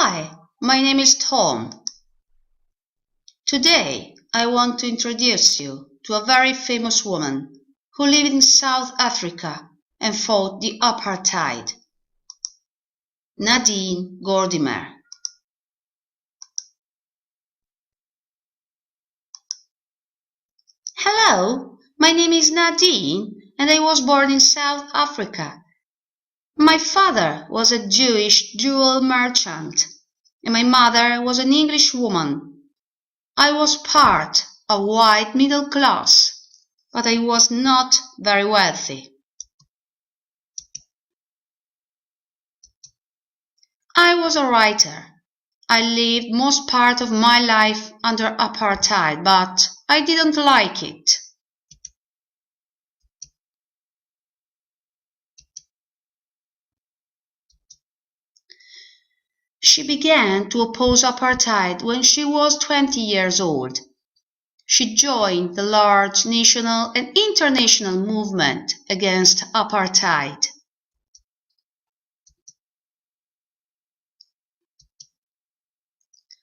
Hi, my name is Tom. Today I want to introduce you to a very famous woman who lived in South Africa and fought the apartheid. NadineGordimer. Hello, my name is Nadine and I was born in South Africa. My father was a Jewish jewel merchant and my mother was an English woman. I was part of white middle class, but I was not very wealthy. I was a writer. I lived most part of my life under apartheid, but I didn't like it. She began to oppose apartheid when she was 20 years old. She joined the large national and international movement against apartheid.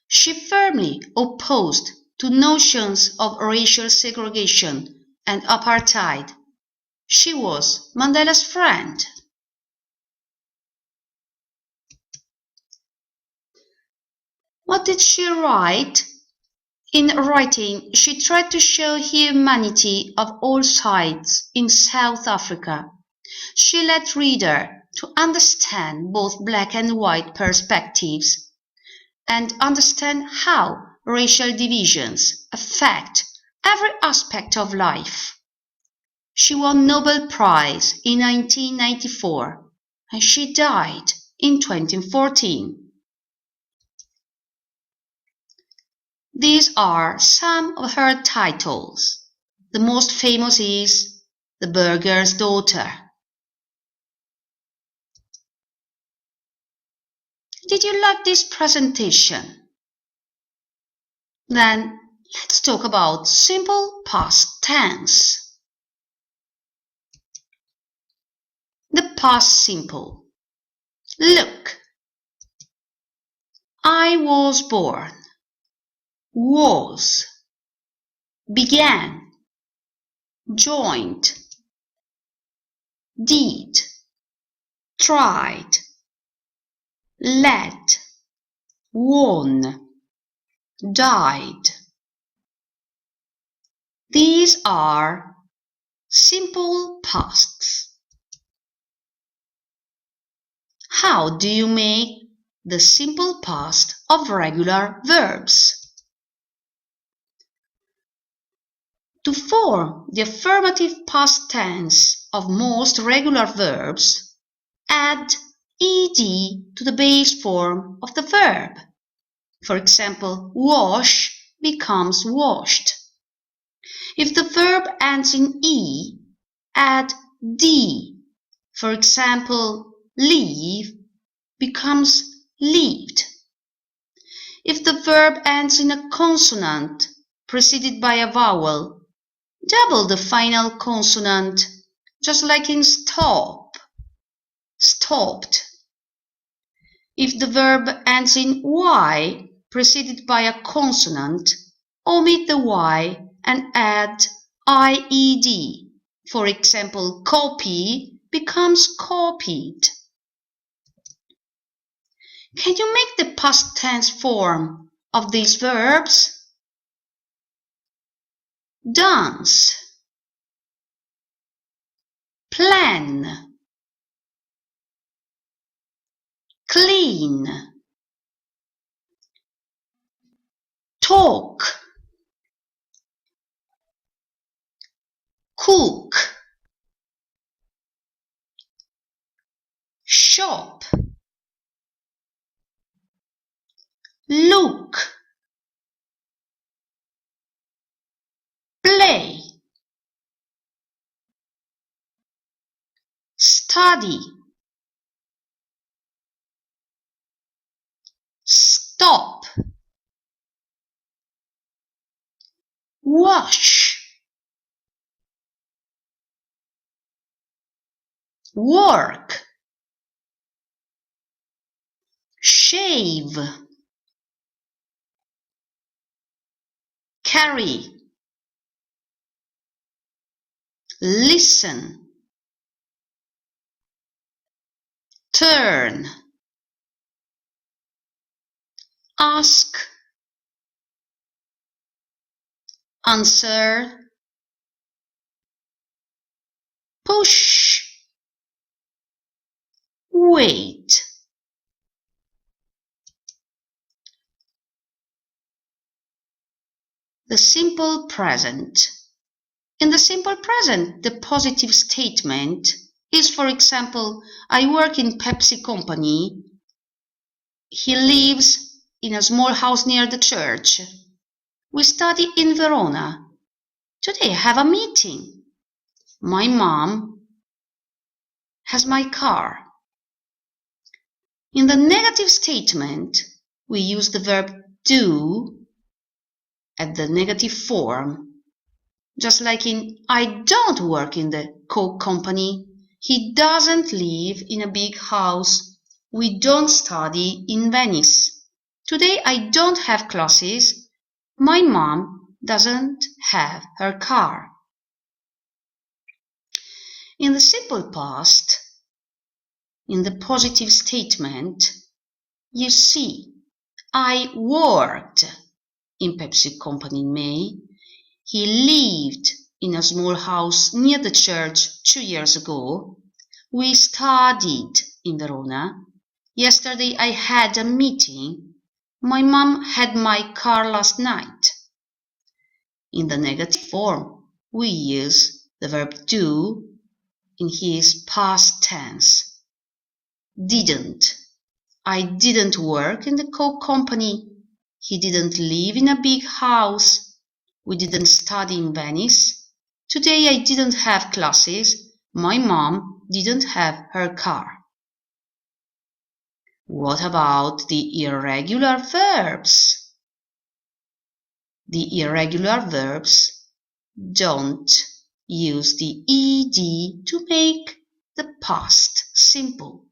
She firmly opposed to notions of racial segregation and apartheid. She was Mandela's friend. What did she write? In writing, she tried to show humanity of all sides in South Africa. She led readers to understand both black and white perspectives and understand how racial divisions affect every aspect of life. She won Nobel Prize in 1994 and she died in 2014. These are some of her titles. The most famous is The Burgher's Daughter. Did you like this presentation? Then let's talk about simple past tense. The past simple. Look. I was born. Was. Began. Joined. Did. Tried. Led. Won. Died. These are simple pasts. How do you make the simple past of regular verbs? To form the affirmative past tense of most regular verbs, add ed to the base form of the verb. For example, wash becomes washed. If the verb ends in e, add d. For example, leave becomes leaved. If the verb ends in a consonant preceded by a vowel, double the final consonant, just like in stop, stopped. If the verb ends in y preceded by a consonant, omit the y and add ied. For example, copy becomes copied. Can you make the past tense form of these verbs? Dance, plan, clean, talk, cook, shop, look, play, study, stop, wash, work, shave, carry, listen, turn, ask, answer, push, wait. The simple present. In the simple present, the positive statement is, for example, I work in Pepsi company. He lives in a small house near the church. We study in Verona. Today I have a meeting. My mom has my car. In the negative statement, we use the verb do at the negative form. Just like in I don't work in the Coke company. He doesn't live in a big house. We don't study in Venice. Today I don't have classes. My mom doesn't have her car. In the simple past, in the positive statement, you see, I worked in Pepsi company in May. He lived in a small house near the church 2 years ago. We studied in Verona. Yesterday I had a meeting. My mom had my car last night. In the negative form, we use the verb do in his past tense. Didn't. I didn't work in the Coke company. He didn't live in a big house. We didn't study in Venice. Today I didn't have classes. My mom didn't have her car. What about the irregular verbs? The irregular verbs don't use the ed to make the past simple.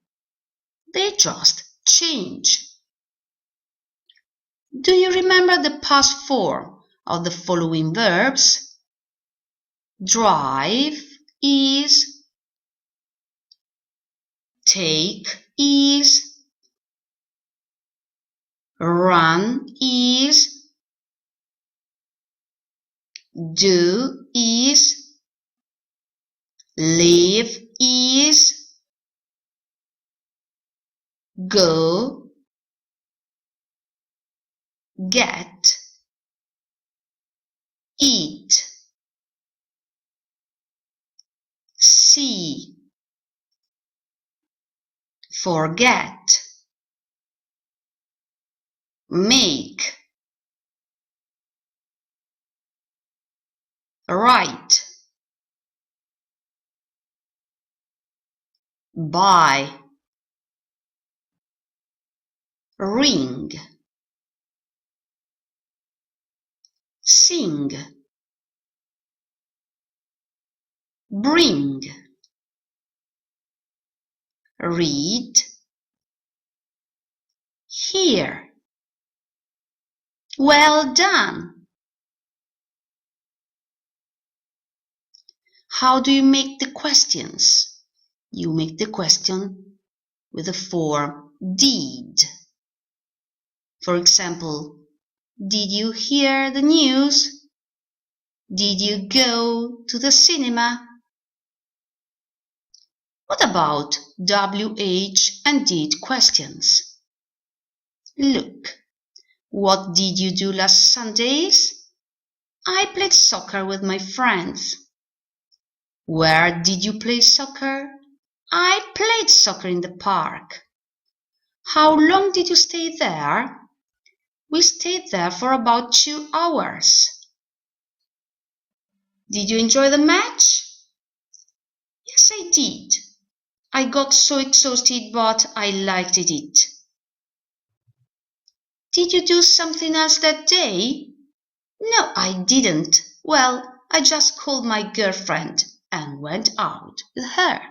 They just change. Do you remember the past form of the following verbs? Drive is, take is, run is, do is, live is, go, get, eat, see, forget, make, write, buy, ring, sing, bring, read, hear. Well done! How do you make the questions? You make the question with the form did. For example, did you hear the news? Did you go to the cinema? What about WH and did questions? Look, what did you do last Sundays? I played soccer with my friends. Where did you play soccer? I played soccer in the park. How long did you stay there? We stayed there for about 2 hours. Did you enjoy the match? Yes, I did. I got so exhausted, but I liked it. Did you do something else that day? No, I didn't. Well, I just called my girlfriend and went out with her.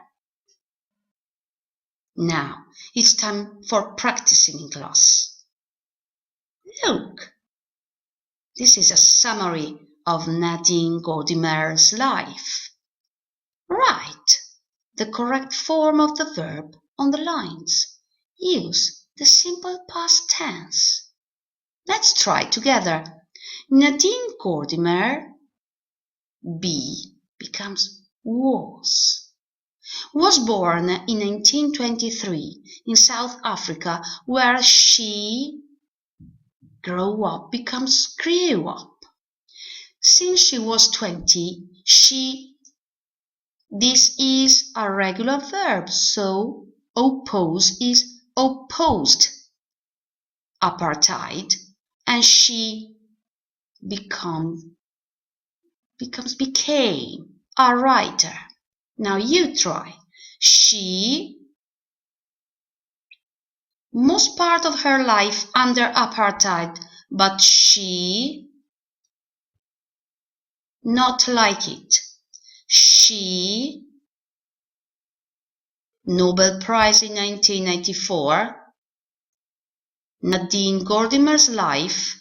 Now it's time for practicing in class. Look, this is a summary of NadineGordimer's life. Write the correct form of the verb on the lines. Use the simple past tense. Let's try together. NadineGordimer, be becomes was born in 1923 in South Africa, where she grew up becomes grew up. Since she was 20, this is a regular verb, so oppose is opposed apartheid, and she became a writer. Now you try. She most part of her life under apartheid, but she not like it. She Nobel Prize in 1994. NadineGordimer's life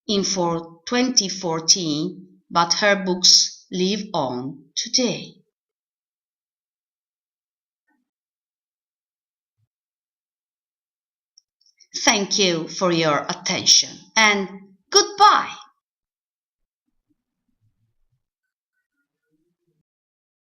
in 2014, but her books live on today. Thank you for your attention and goodbye.